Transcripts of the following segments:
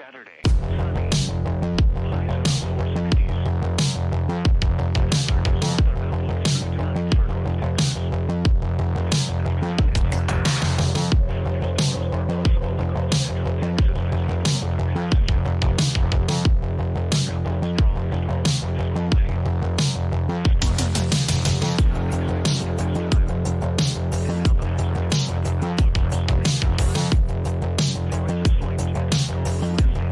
Saturday. Sunny. Highs in the lower 60s. Weather outlook through tonight for North Texas. This afternoon and tonight. Thunderstorms are possible across central Texas this evening with the passage of a cold front. A couple of strong storms with small hail. Splinters is not expected at this time. And now the forecast weather outlook for Sunday through Friday. There is a slight chance of storms Wednesday night for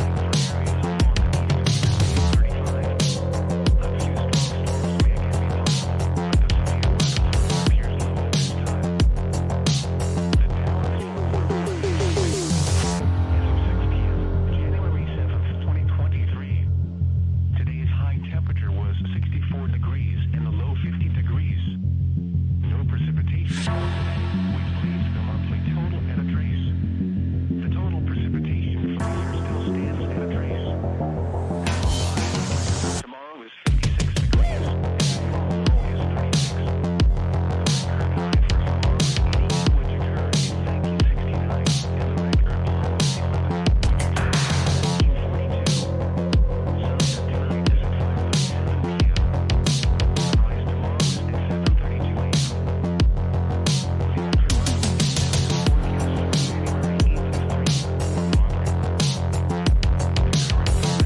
areas along the eastern Interstate 35. A few strong storms may again be possible, but the severe weather threat appears low at this time. The Dallas Fort Worth as of 6 p.m., January 7th, 2023. Today's high temperature was 64 degrees and the low 50 degrees. No precipitation. Which leaves the monthly total at a trace. The total precipitation for the year still stands at a trace. Tomorrow is 56 degrees and tomorrow's low is 36. The record high for tomorrow is 88, which occurred in 1969, and the record low is 11, which occurred in 1942. Sunset tonight is at 5:37 p.m. Sunrise tomorrow is at 7:32 a.m. The afterlife forecast for January 8th is 3. Aubrey. The current time is 9:01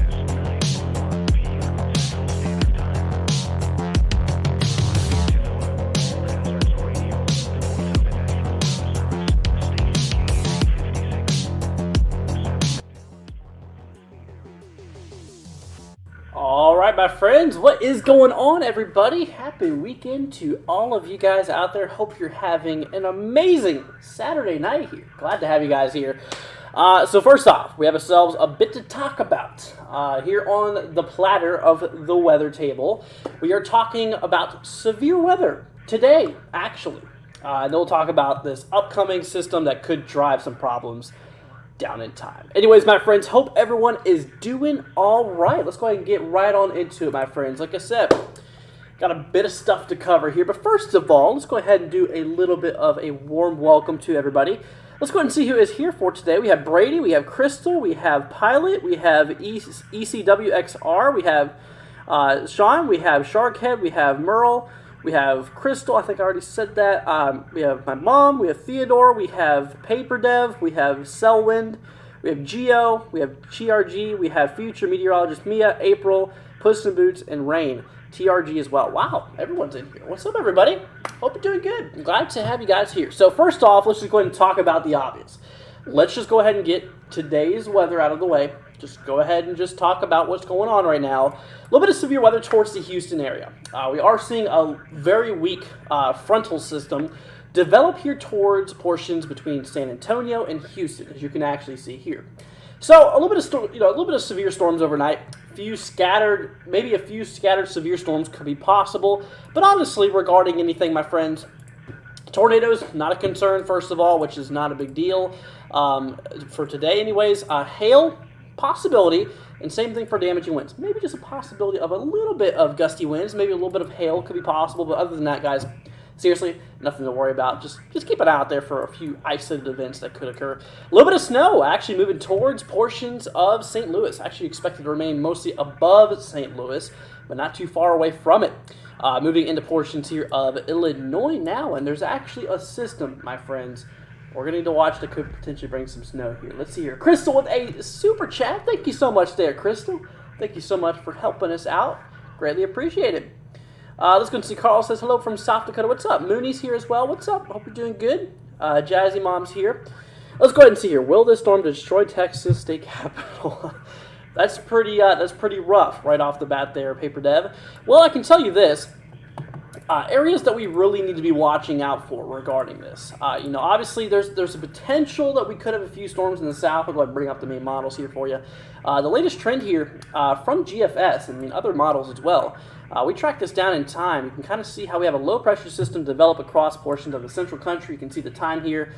p.m. Central Standard Time. You're listening to NOAA All Hazards Radio, the voice of the National Weather Service, station KA56. All right, my friends, what is going on, everybody? Happy weekend to all of you guys out there. Hope you're having an amazing Saturday night here. Glad to have you guys here. So first off, we have ourselves a bit to talk about here on the platter of the weather table. We are talking about severe weather today, actually. And we'll talk about this upcoming system that could drive some problems down in time. Anyways, my friends, hope everyone is doing all right. Let's go ahead and get right on into it, my friends. Like I said, got a bit of stuff to cover here. But first of all, let's go ahead and do a little bit of a warm welcome to everybody. Let's go ahead and see who is here for today. We have Brady, we have Crystal, we have Pilot, we have ECWXR, we have Sean, we have Sharkhead, we have Merle, we have Crystal, I think I already said that. We have my mom, we have Theodore, we have Paper Dev, we have Selwind, we have Geo, we have GRG, we have future meteorologist Mia, April, Puss in Boots, and Rain. TRG as well. Wow, everyone's in here. What's up, everybody? Hope you're doing good. I'm glad to have you guys here. So first off, let's just go ahead and talk about the obvious. Let's just go ahead and get today's weather out of the way. Just go ahead and just talk about what's going on right now. A little bit of severe weather towards the Houston area. We are seeing a very weak frontal system develop here towards portions between San Antonio and Houston, as you can actually see here. So a little bit of severe storms overnight. Maybe a few scattered severe storms could be possible. But honestly, regarding anything, my friends, tornadoes, not a concern, first of all, which is not a big deal for today anyways. Hail, possibility, and same thing for damaging winds. Maybe just a possibility of a little bit of gusty winds. Maybe a little bit of hail could be possible. But other than that, guys, seriously, nothing to worry about. Just keep an eye out there for a few isolated events that could occur. A little bit of snow actually moving towards portions of St. Louis. Actually expected to remain mostly above St. Louis, but not too far away from it. Moving into portions here of Illinois now, and there's actually a system, my friends, we're going to need to watch that could potentially bring some snow here. Let's see here. Crystal with a super chat. Thank you so much there, Crystal. Thank you so much for helping us out. Greatly appreciated. Let's go and see. Carl says hello from South Dakota. What's up? Mooney's here as well. What's up? Hope you're doing good. Jazzy Mom's here. Let's go ahead and see here. Will this storm destroy Texas state capitol? That's pretty rough right off the bat there, Paper Dev. Well, I can tell you this. Areas that we really need to be watching out for regarding this. Obviously there's a potential that we could have a few storms in the south. I'll go ahead and bring up the main models here for you. The latest trend here from GFS, and other models as well. We track this down in time. You can kind of see how we have a low pressure system develop across portions of the central country. You can see the time here.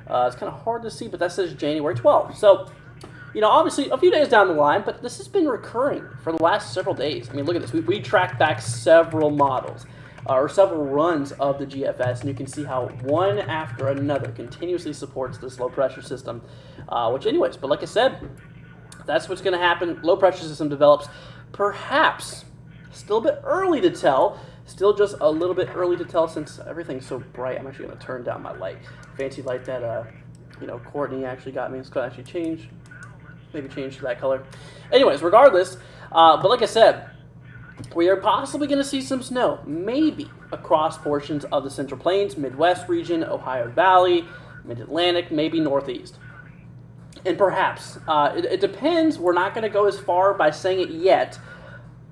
It's kind of hard to see, but that says January 12th. So, obviously a few days down the line, but this has been recurring for the last several days. Look at this. We tracked back several models. Or several runs of the GFS, and you can see how one after another continuously supports this low pressure system, but like I said, that's what's going to happen. Low pressure system develops. Perhaps, still a bit early to tell. Still just a little bit early to tell since everything's so bright. I'm actually going to turn down my light. Fancy light that, Courtney actually got me. It's going to actually change. Maybe change to that color. Anyways, regardless, but like I said, we are possibly going to see some snow, maybe across portions of the Central Plains, Midwest region, Ohio Valley, Mid-Atlantic, maybe Northeast. And perhaps, it depends. We're not going to go as far by saying it yet,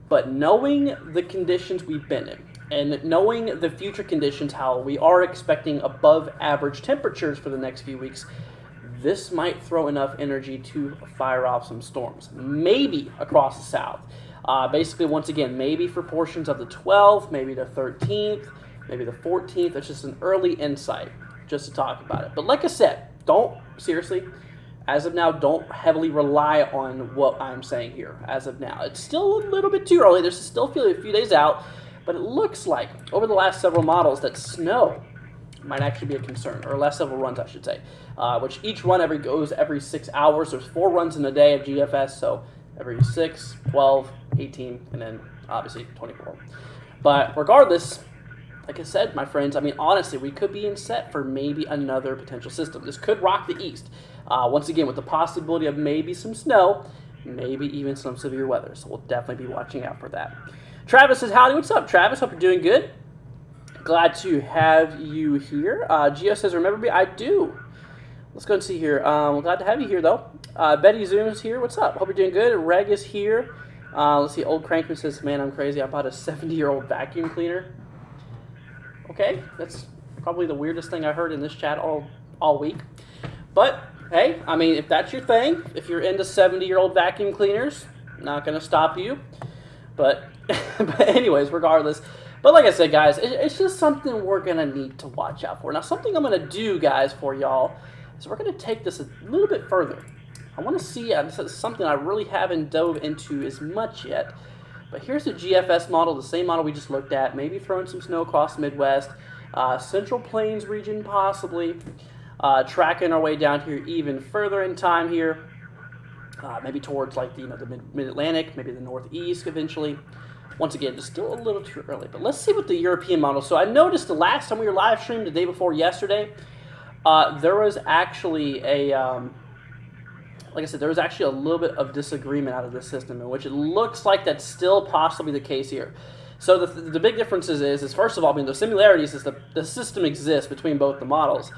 but knowing the conditions we've been in and knowing the future conditions, how we are expecting above average temperatures for the next few weeks, this might throw enough energy to fire off some storms, maybe across the south. Basically, once again, maybe for portions of the 12th, maybe the 13th, maybe the 14th. It's just an early insight just to talk about it. But like I said, as of now, don't heavily rely on what I'm saying here as of now. It's still a little bit too early. There's still a few days out, but it looks like over the last several models that snow might actually be a concern, or last several runs, I should say, which each run goes every 6 hours. There's 4 runs in a day of GFS, so every 6, 12, 18, and then obviously 24. But regardless, like I said, my friends, honestly, we could be in set for maybe another potential system. This could rock the East. Once again, with the possibility of maybe some snow, maybe even some severe weather. So we'll definitely be watching out for that. Travis says, howdy, what's up, Travis? Hope you're doing good. Glad to have you here. Gio says, remember me? I do. Let's go and see here. Glad to have you here, though. Betty Zoom is here. What's up? Hope you're doing good. Reg is here. Let's see. Old Crankman says, man, I'm crazy. I bought a 70-year-old vacuum cleaner. Okay, that's probably the weirdest thing I heard in this chat all week. But, hey, if that's your thing, if you're into 70-year-old vacuum cleaners, not going to stop you. But anyways, regardless. But like I said, guys, it's just something we're going to need to watch out for. Now, something I'm going to do, guys, for y'all, is we're going to take this a little bit further. I want to see, this is something I really haven't dove into as much yet. But here's the GFS model, the same model we just looked at. Maybe throwing some snow across the Midwest. Central Plains region, possibly. Tracking our way down here even further in time here. Maybe towards like the Mid-Atlantic, maybe the Northeast eventually. Once again, just still a little too early. But let's see what the European model. So I noticed the last time we were live streamed the day before yesterday, there was actually like I said, there was actually a little bit of disagreement out of this system, in which it looks like that's still possibly the case here. So the big differences is first of all, the similarities is the system exists between both the models.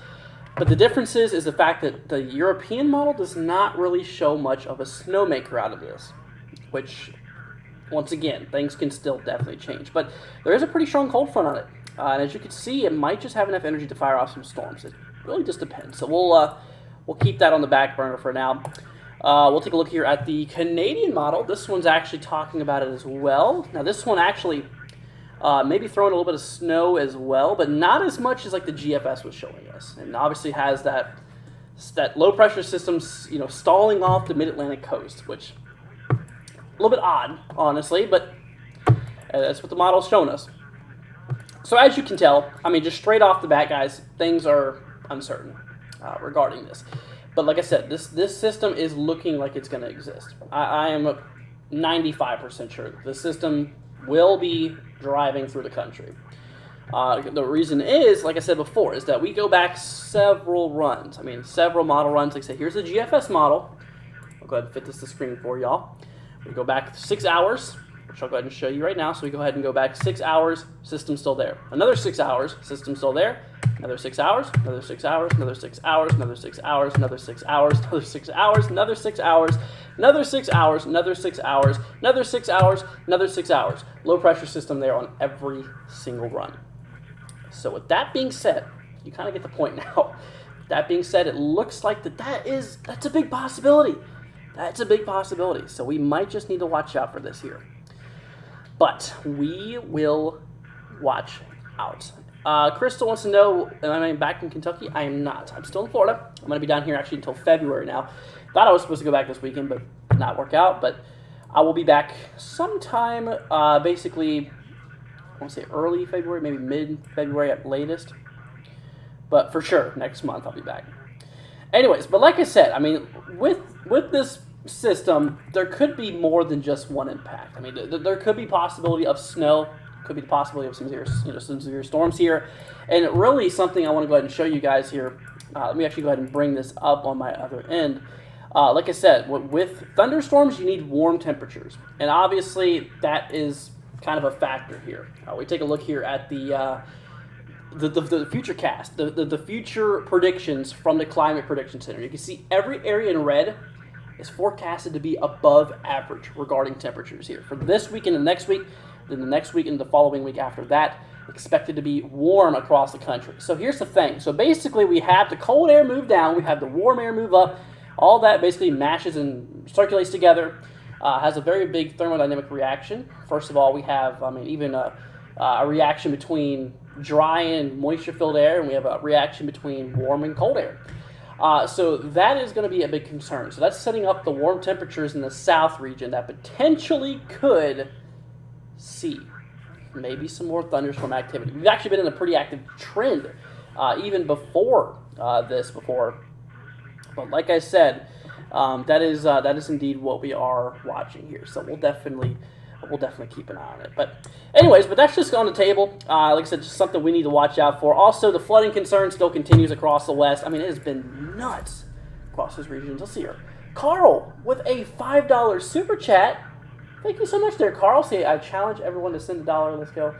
But the difference is the fact that the European model does not really show much of a snowmaker out of this, which, once again, things can still definitely change. But there is a pretty strong cold front on it. And as you can see, it might just have enough energy to fire off some storms. It really just depends. So we'll keep that on the back burner for now. We'll take a look here at the Canadian model. This one's actually talking about it as well. Now, this one actually maybe throwing a little bit of snow as well, but not as much as like the GFS was showing us. And obviously has that low pressure system, stalling off the Mid-Atlantic coast, which a little bit odd, honestly, but that's what the model's shown us. So as you can tell, just straight off the bat, guys, things are uncertain regarding this. But like I said, this system is looking like it's going to exist. I am 95% sure the system will be driving through the country. The reason is, like I said before, is that we go back several runs. Several model runs. Like I said, here's the GFS model. I'll go ahead and fit this to the screen for y'all. We go back 6 hours, which I'll go ahead and show you right now. So we go ahead and go back 6 hours, system still there. Another 6 hours, system still there. Another 6 hours, another 6 hours, another 6 hours, another 6 hours, another 6 hours, another 6 hours, another 6 hours, another 6 hours, another 6 hours, another 6 hours, another 6 hours. Low pressure system there on every single run. So with that being said, you kind of get the point now. That being said, it looks like that's a big possibility. That's a big possibility. So we might just need to watch out for this here. But we will watch out. Crystal wants to know, am I back in Kentucky? I am not. I'm still in Florida. I'm going to be down here actually until February now. Thought I was supposed to go back this weekend, but did not work out. But I will be back sometime, basically, I want to say early February, maybe mid-February at latest. But for sure, next month I'll be back. Anyways, but like I said, with this system, there could be more than just one impact. I mean, there could be possibility of snow, could be the possibility of some severe storms here, and really something I want to go ahead and show you guys here. Let me actually go ahead and bring this up on my other end. Like I said, with thunderstorms, you need warm temperatures, and obviously that is kind of a factor here. We take a look here at the future cast, the future predictions from the Climate Prediction Center. You can see every area in red is forecasted to be above average regarding temperatures here. For this week and the next week, then the next week and the following week after that, expected to be warm across the country. So here's the thing. So basically we have the cold air move down, we have the warm air move up. All that basically mashes and circulates together, has a very big thermodynamic reaction. First of all, we have, even a reaction between dry and moisture-filled air, and we have a reaction between warm and cold air. So that is going to be a big concern. So that's setting up the warm temperatures in the south region that potentially could see maybe some more thunderstorm activity. We've actually been in a pretty active trend even before this. But like I said, that is indeed what we are watching here. So we'll definitely keep an eye on it. But anyways, that's just on the table. Like I said, just something we need to watch out for. Also, the flooding concern still continues across the West. I mean, it has been nuts across those regions. Let's see here. Carl with a $5 super chat. Thank you so much there, Carl. See, I challenge everyone to send $1. Let's go.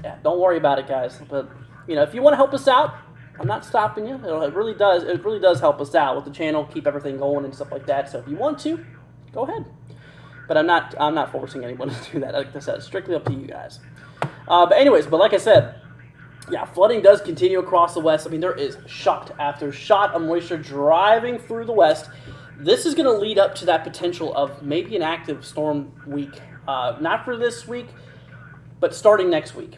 Yeah, don't worry about it, guys. But if you want to help us out, I'm not stopping you. It really does help us out with the channel, keep everything going and stuff like that. So if you want to, go ahead. But I'm not forcing anyone to do that. Like I said, it's strictly up to you guys. But like I said, yeah, flooding does continue across the West. I mean, there is shot after shot of moisture driving through the West. This is going to lead up to that potential of maybe an active storm week. Not for this week, but starting next week.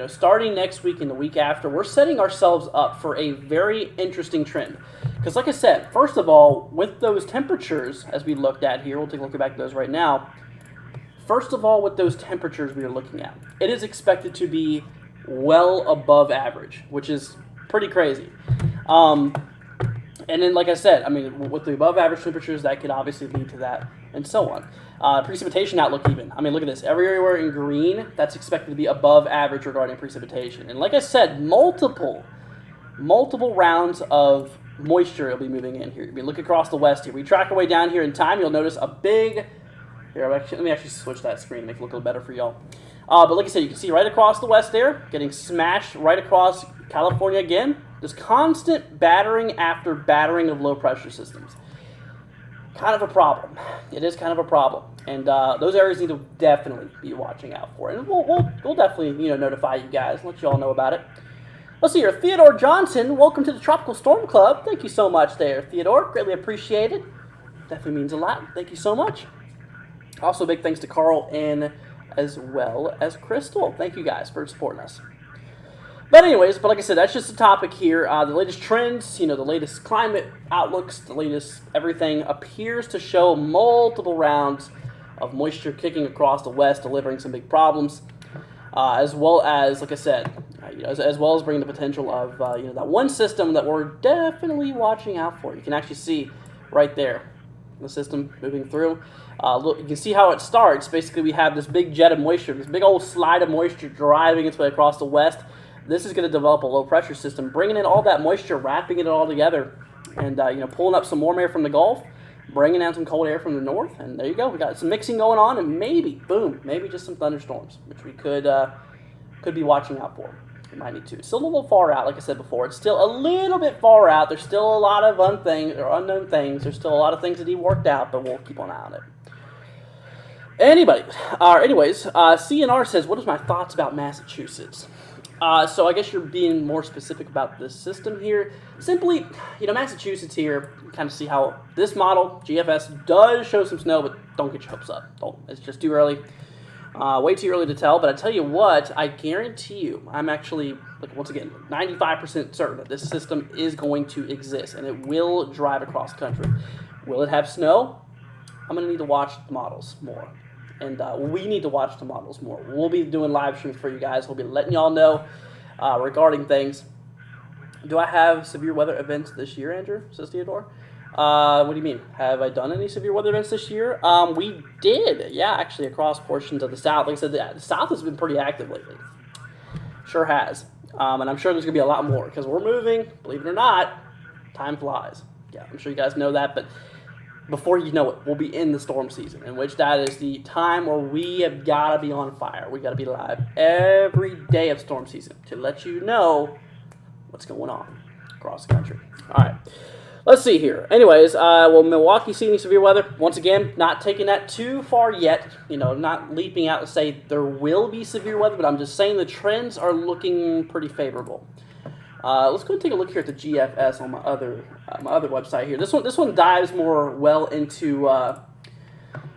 Starting next week and the week after, we're setting ourselves up for a very interesting trend. Because like I said, first of all, with those temperatures, as we looked at here, we'll take a look back at those right now. First of all, with those temperatures we are looking at, it is expected to be well above average, which is pretty crazy. And then, like I said, I mean, with the above average temperatures, that could obviously lead to that, and so on. Precipitation outlook even. I mean, look at this. Everywhere in green, that's expected to be above average regarding precipitation. And like I said, multiple rounds of moisture will be moving in here. We look across the West here. We track our way down here in time. You'll notice a big... Here, let me actually switch that screen to make it look a little better for y'all. But like I said, you can see right across the West there, getting smashed right across California again. Just constant battering after battering of low-pressure systems. Kind of a problem. It is kind of a problem. And those areas need to definitely be watching out for. And we'll definitely notify you guys, let you all know about it. Let's see here. Theodore Johnson, welcome to the Tropical Storm Club. Thank you so much there, Theodore. Greatly appreciated. Definitely means a lot. Thank you so much. Also, big thanks to Carl and as well as Crystal. Thank you guys for supporting us. But anyways, like I said, that's just a topic here. The latest trends, the latest climate outlooks, the latest everything appears to show multiple rounds of moisture kicking across the West, delivering some big problems, as well as, like I said, as well as bringing the potential of that one system that we're definitely watching out for. You can actually see right there the system moving through. Look, you can see how it starts. Basically, we have this big jet of moisture, this big old slide of moisture driving its way across the West. This is going to develop a low-pressure system, bringing in all that moisture, wrapping it all together, and pulling up some warm air from the Gulf, bringing down some cold air from the north, and there you go. We got some mixing going on, and maybe just some thunderstorms, which we could be watching out for. We might need to. It's still a little far out, like I said before. It's still a little bit far out. There's still a lot of unknown things. There's still a lot of things that need worked out, but we'll keep an eye on it. Anyways, CNR says, what is my thoughts about Massachusetts? So I guess you're being more specific about this system here. Simply, Massachusetts here, kind of see how this model, GFS, does show some snow, but don't get your hopes up. It's just too early. Way too early to tell, but I tell you what, I guarantee you, I'm actually, once again, 95% certain that this system is going to exist, and it will drive across the country. Will it have snow? I'm going to need to watch the models more. And we need to watch the models more. We'll be doing live streams for you guys. We'll be letting y'all know regarding things. Do I have severe weather events this year, Andrew? Says Theodore. What do you mean? Have I done any severe weather events this year? We did, yeah, actually, across portions of the South. Like I said, the South has been pretty active lately. Sure has. And I'm sure there's going to be a lot more because we're moving, believe it or not, time flies. Yeah, I'm sure you guys know that, but before you know it, we'll be in the storm season, in which that is the time where we have got to be on fire. We got to be live every day of storm season to let you know what's going on across the country. All right. Let's see here. Anyways, will Milwaukee see any severe weather? Once again, not taking that too far yet. Not leaping out to say there will be severe weather, but I'm just saying the trends are looking pretty favorable. Let's go and take a look here at the GFS on my other website here. This one dives more well into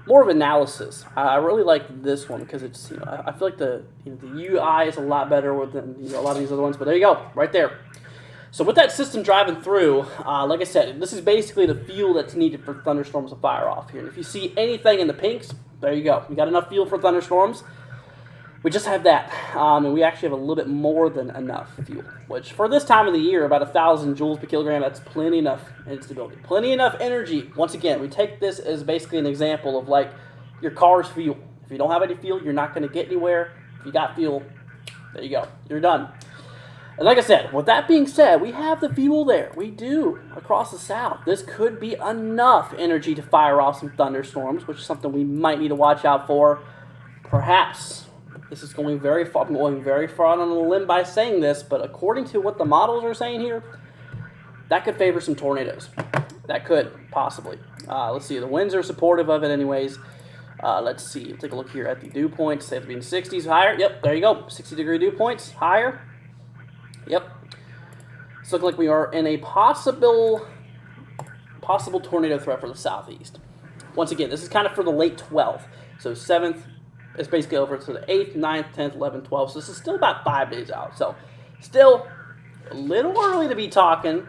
more of analysis. I really like this one because it's I feel like the UI is a lot better than a lot of these other ones. But there you go, right there. So with that system driving through, like I said, this is basically the fuel that's needed for thunderstorms to fire off here. And if you see anything in the pinks, there you go. You got enough fuel for thunderstorms. We just have that, and we actually have a little bit more than enough fuel, which for this time of the year, about 1,000 joules per kilogram, that's plenty enough instability. Plenty enough energy. Once again, we take this as basically an example of like your car's fuel. If you don't have any fuel, you're not going to get anywhere. If you got fuel, there you go. You're done. And like I said, with that being said, we have the fuel there. We do, across the South. This could be enough energy to fire off some thunderstorms, which is something we might need to watch out for. Perhaps. This is going very far. I'm going very far on a limb by saying this, but according to what the models are saying here, that could favor some tornadoes. That could, possibly. Let's see. The winds are supportive of it anyways. Let's see. Take a look here at the dew points. Say it's being 60s higher. Yep, there you go. 60-degree dew points higher. Yep. It's looking like we are in a possible tornado threat for the southeast. Once again, this is kind of for the late 12th. So 7th is basically over to the 8th, 9th, 10th, 11th, 12th. So this is still about 5 days out. So still a little early to be talking.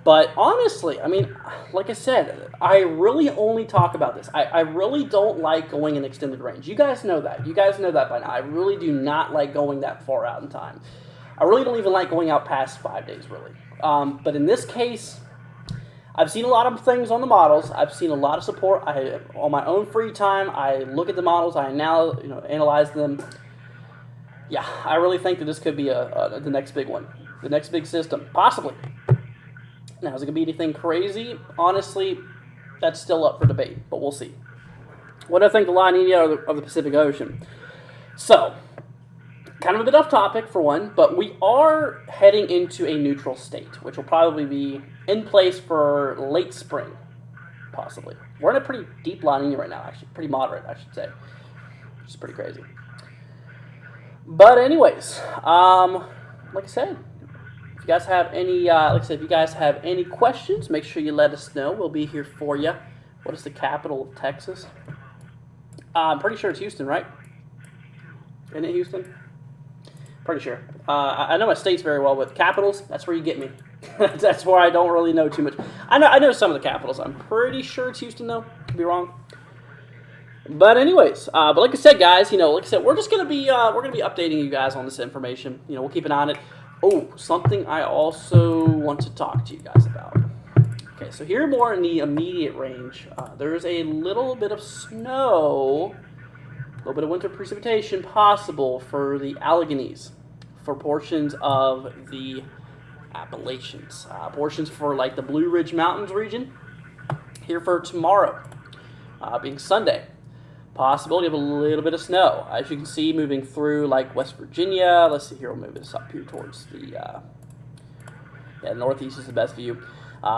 But honestly, I mean, like I said, I really only talk about this. I really don't like going in extended range. You guys know that. You guys know that by now. I really do not like going that far out in time. I really don't even like going out past 5 days, really. But in this case, I've seen a lot of things on the models. I've seen a lot of support. On my own free time, I look at the models. I analyze them. Yeah, I really think that this could be the next big one, the next big system, possibly. Now, is it going to be anything crazy? Honestly, that's still up for debate, but we'll see. What do I think of the La Nina of the Pacific Ocean? So, kind of a bit off topic for one, but we are heading into a neutral state, which will probably be in place for late spring, possibly. We're in a pretty deep La Nina right now, actually. Pretty moderate, I should say. Which is pretty crazy. But anyways, like I said, if you guys have any, questions, make sure you let us know. We'll be here for you. What is the capital of Texas? I'm pretty sure it's Houston, right? Isn't it Houston? Pretty sure. I know my states very well with capitals. That's where you get me. That's where I don't really know too much. I know some of the capitals. I'm pretty sure it's Houston, though. Could be wrong. But anyways, but like I said, guys, we're just gonna be updating you guys on this information. We'll keep an eye on it. Oh, something I also want to talk to you guys about. Okay, so here more in the immediate range, there's a little bit of snow. A little bit of winter precipitation possible for the Alleghenies, for portions of the Appalachians, portions for like the Blue Ridge Mountains region. Here for tomorrow, being Sunday, possibility of a little bit of snow. As you can see, moving through like West Virginia. Let's see here. We'll move this up here towards the northeast is the best view.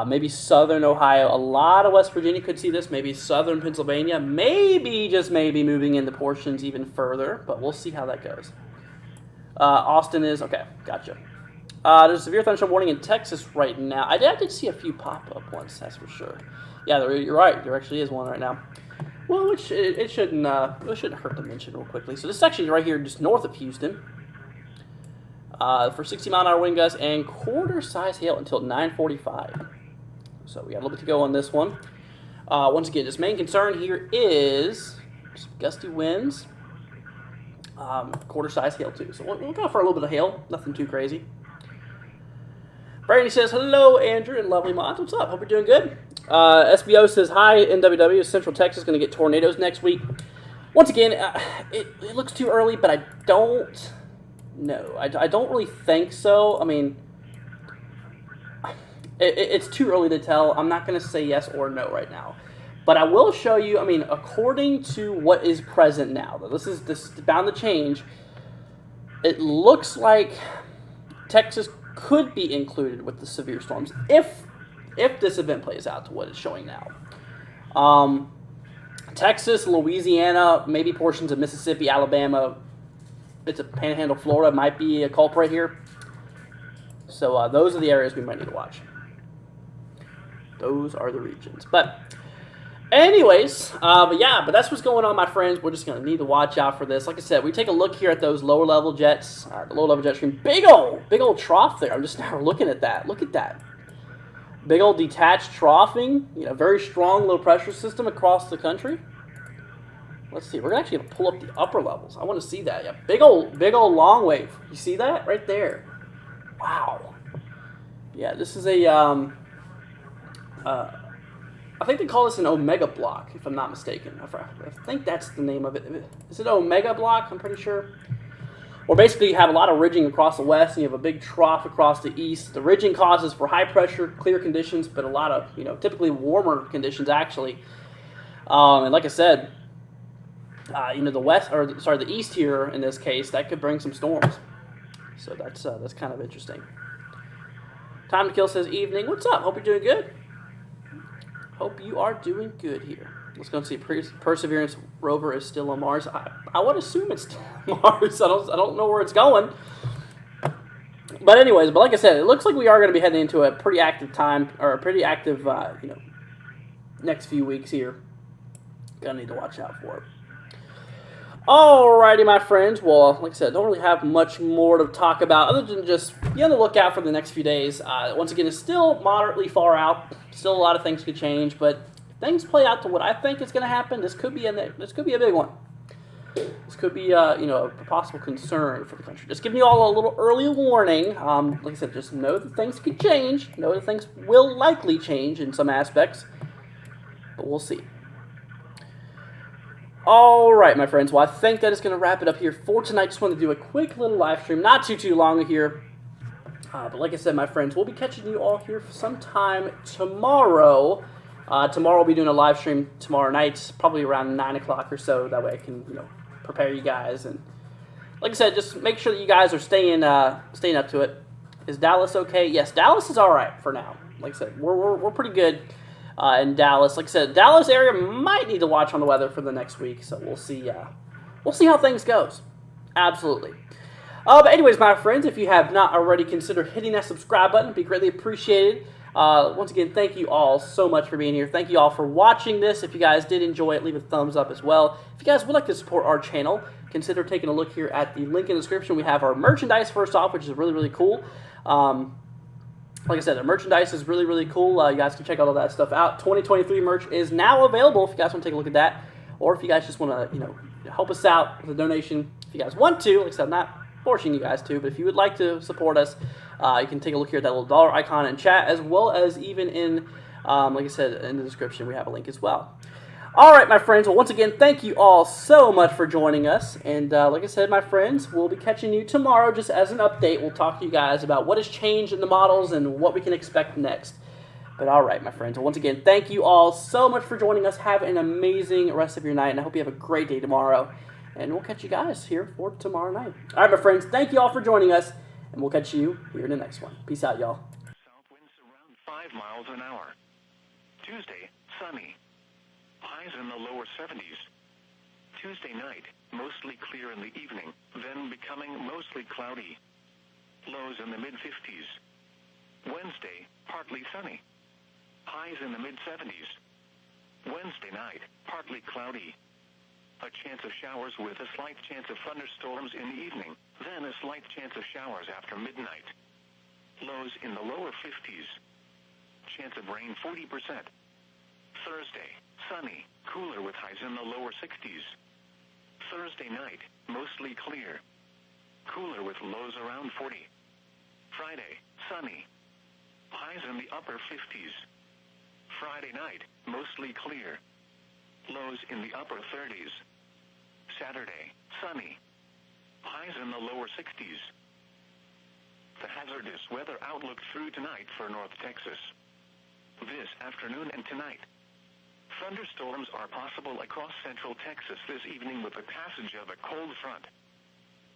Maybe southern Ohio. A lot of West Virginia could see this. Maybe southern Pennsylvania. Maybe, just maybe, moving into portions even further. But we'll see how that goes. Austin is... Okay, gotcha. There's a severe thunderstorm warning in Texas right now. I did see a few pop-up ones, that's for sure. Yeah, you're right. There actually is one right now. Well, it shouldn't hurt to mention real quickly. So this section right here, just north of Houston. For 60-mile-an-hour wind gusts and quarter-size hail until 9:45. So we got a little bit to go on this one. Once again, this main concern here is some gusty winds, quarter-size hail too. So we'll go for a little bit of hail, nothing too crazy. Brady says, hello, Andrew and lovely mods. What's up? Hope you're doing good. SBO says, hi, NWW. Central Texas going to get tornadoes next week. Once again, it looks too early, but I don't know. I don't really think so. I mean, it's too early to tell. I'm not going to say yes or no right now. But I will show you, I mean, according to what is present now, this is bound to change. It looks like Texas could be included with the severe storms if this event plays out to what it's showing now. Texas, Louisiana, maybe portions of Mississippi, Alabama, it's a Panhandle, Florida might be a culprit here. So those are the areas we might need to watch. Those are the regions. But anyways, but that's what's going on, my friends. We're just going to need to watch out for this. Like I said, we take a look here at those lower level jets, the lower level jet stream. Big old trough there. I'm just now looking at that. Look at that. Big old detached troughing. Very strong low pressure system across the country. Let's see. We're actually going to pull up the upper levels. I want to see that. Yeah, big old long wave. You see that right there? Wow. Yeah, this is a I think they call this an omega block, if I'm not mistaken. I think that's the name of it. Is it omega block? I'm pretty sure. Or basically you have a lot of ridging across the west and you have a big trough across the east. The ridging causes for high pressure, clear conditions, but a lot of, typically warmer conditions actually. And like I said, the east here in this case, that could bring some storms. So that's kind of interesting. Time to Kill says, evening. What's up? Hope you're doing good. Hope you are doing good here. Let's go and see. Perseverance rover is still on Mars. I would assume it's still on Mars. I don't know where it's going. But anyways, like I said, it looks like we are going to be heading into a pretty active time, or a pretty active, next few weeks here. Gonna need to watch out for it. Alrighty, my friends. Well, like I said, don't really have much more to talk about other than just be on the lookout for the next few days. Once again, it's still moderately far out. Still a lot of things could change, but if things play out to what I think is going to happen, this could be a big one. This could be a possible concern for the country. Just giving you all a little early warning. Like I said, just know that things could change. Know that things will likely change in some aspects, but we'll see. All right, my friends. Well, I think that is going to wrap it up here for tonight. Just wanted to do a quick little live stream, not too long here. But like I said, my friends, we'll be catching you all here sometime tomorrow. Tomorrow we'll be doing a live stream tomorrow night, probably around 9 o'clock or so. That way I can, prepare you guys. And like I said, just make sure that you guys are staying up to it. Is Dallas okay? Yes, Dallas is all right for now. Like I said, we're pretty good in Dallas. Like I said, Dallas area might need to watch on the weather for the next week. So we'll see. We'll see how things goes. Absolutely. But anyways, my friends, if you have not already considered hitting that subscribe button, it'd be greatly appreciated. Once again, thank you all so much for being here. Thank you all for watching this. If you guys did enjoy it, leave a thumbs up as well. If you guys would like to support our channel, consider taking a look here at the link in the description. We have our merchandise first off, which is really, really cool. Like I said, the merchandise is really, really cool. You guys can check all of that stuff out. 2023 merch is now available if you guys want to take a look at that. Or if you guys just want to, help us out with a donation. If you guys want to, like I said, I'm not forcing you guys to, but if you would like to support us, you can take a look here at that little dollar icon in chat, as well as even in, like I said, in the description, we have a link as well. All right, my friends. Well, once again, thank you all so much for joining us. And like I said, my friends, we'll be catching you tomorrow just as an update. We'll talk to you guys about what has changed in the models and what we can expect next. But all right, my friends. Well, once again, thank you all so much for joining us. Have an amazing rest of your night, and I hope you have a great day tomorrow. And we'll catch you guys here for tomorrow night. All right, my friends. Thank you all for joining us, and we'll catch you here in the next one. Peace out, y'all. South winds around 5 miles an hour. Tuesday, sunny. Highs in the lower 70s. Tuesday night, mostly clear in the evening, then becoming mostly cloudy. Lows in the mid-50s. Wednesday, partly sunny. Highs in the mid-70s. Wednesday night, partly cloudy. A chance of showers with a slight chance of thunderstorms in the evening, then a slight chance of showers after midnight. Lows in the lower 50s. Chance of rain 40%. Thursday, sunny, cooler with highs in the lower 60s. Thursday night, mostly clear. Cooler with lows around 40. Friday, sunny. Highs in the upper 50s. Friday night, mostly clear. Lows in the upper 30s. Saturday, sunny. Highs in the lower 60s. The hazardous weather outlook through tonight for North Texas. This afternoon and tonight. Thunderstorms are possible across central Texas this evening with the passage of a cold front.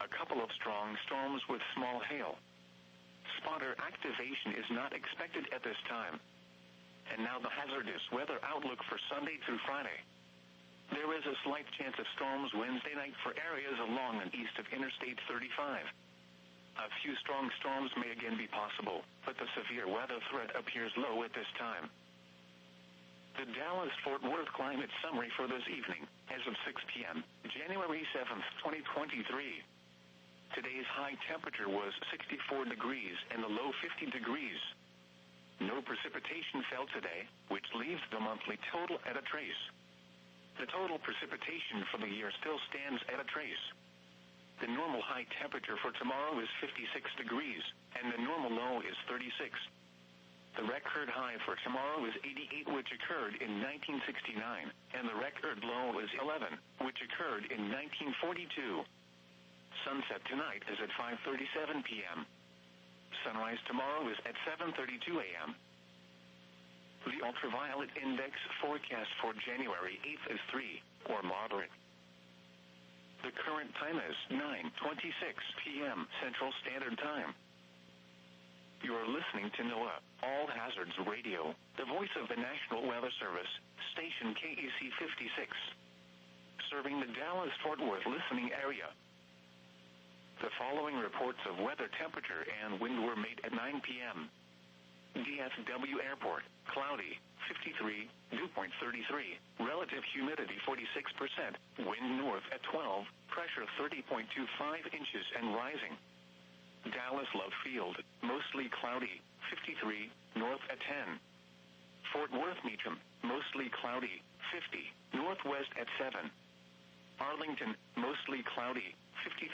A couple of strong storms with small hail. Spotter activation is not expected at this time. And now the hazardous weather outlook for Sunday through Friday. There is a slight chance of storms Wednesday night for areas along and east of Interstate 35. A few strong storms may again be possible, but the severe weather threat appears low at this time. The Dallas-Fort Worth climate summary for this evening, as of 6 p.m., January 7th, 2023. Today's high temperature was 64 degrees and the low 50 degrees. No precipitation fell today, which leaves the monthly total at a trace. The total precipitation for the year still stands at a trace. The normal high temperature for tomorrow is 56 degrees, and the normal low is 36. The record high for tomorrow is 88, which occurred in 1969, and the record low is 11, which occurred in 1942. Sunset tonight is at 5:37 p.m. Sunrise tomorrow is at 7:32 a.m. The ultraviolet index forecast for January 8th is 3, or moderate. The current time is 9:26 p.m. Central Standard Time. You are listening to NOAA, All Hazards Radio, the voice of the National Weather Service, station KEC 56. Serving the Dallas-Fort Worth listening area. The following reports of weather, temperature, and wind were made at 9 p.m. DFW Airport, cloudy, 53, dew point 33, relative humidity 46%, wind north at 12, pressure 30.25 inches and rising. Dallas Love Field, mostly cloudy, 53, north at 10. Fort Worth Meacham, mostly cloudy, 50, northwest at 7. Arlington, mostly cloudy, 53.